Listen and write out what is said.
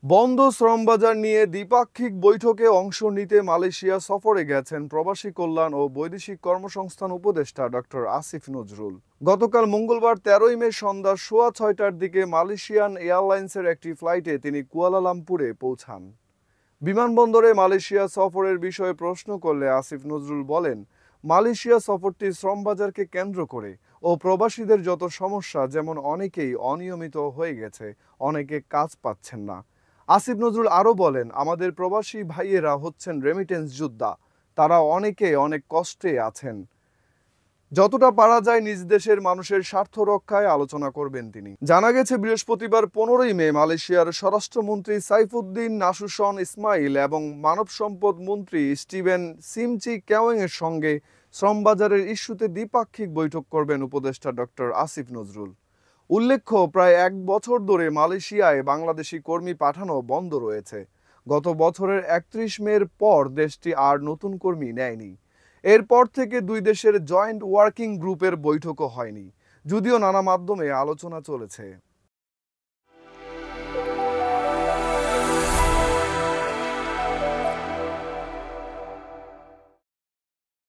বন্ধ শ্রমবাজার নিয়ে দ্বিপাক্ষিক বৈঠকে অংশ নিতে মালয়েশিয়া সফরে গেছেন প্রবাসী কল্যাণ ও বৈদেশিক কর্মসংস্থান উপদেষ্টা ডক্টর আসিফ নজরুল। গতকাল মঙ্গলবার 13ই মে সন্ধ্যা 6:30টার দিকে মালয়েশিয়ান এয়ারলাইন্সের একটি ফ্লাইটে তিনি কুয়ালালামপুরে পৌঁছান। বিমানবন্দরে মালয়েশিয়া সফরের বিষয়ে প্রশ্ন করলে আসিফ নজরুল বলেন, মালয়েশিয়া সফরটি শ্রমবাজারকে কেন্দ্র করে ও প্রবাসীদের যত সমস্যা, যেমন অনেকেই অনিয়মিত হয়ে গেছে, অনেকে কাজ পাচ্ছেন না। আসিফ নজরুল আরও বলেন, আমাদের প্রবাসী ভাইয়েরা হচ্ছেন রেমিটেন্স যোদ্ধা, তারা অনেকে অনেক কষ্টে আছেন। যতটা পারা যায় নিজ দেশের মানুষের স্বার্থ রক্ষায় আলোচনা করবেন তিনি। জানা গেছে, বৃহস্পতিবার 15ই মে মালয়েশিয়ার স্বরাষ্ট্রমন্ত্রী সাইফুদ্দিন নাসুশন ইসমাইল এবং মানব সম্পদ মন্ত্রী স্টিভেন সিমচি কেওয়েং এর সঙ্গে শ্রমবাজারের ইস্যুতে দ্বিপাক্ষিক বৈঠক করবেন উপদেষ্টা ডক্টর আসিফ নজরুল। উল্লেখ্য, প্রায় 1 বছর ধরে মালয়েশিয়ায় বাংলাদেশি কর্মী পাঠানো বন্ধ রয়েছে। গত বছরের 31 মের পর দেশটি আর নতুন কর্মী নেয়নি। এরপর থেকে দুই দেশের জয়েন্ট ওয়ার্কিং গ্রুপের বৈঠকও হয়নি, যদিও নানা মাধ্যমে আলোচনা চলেছে।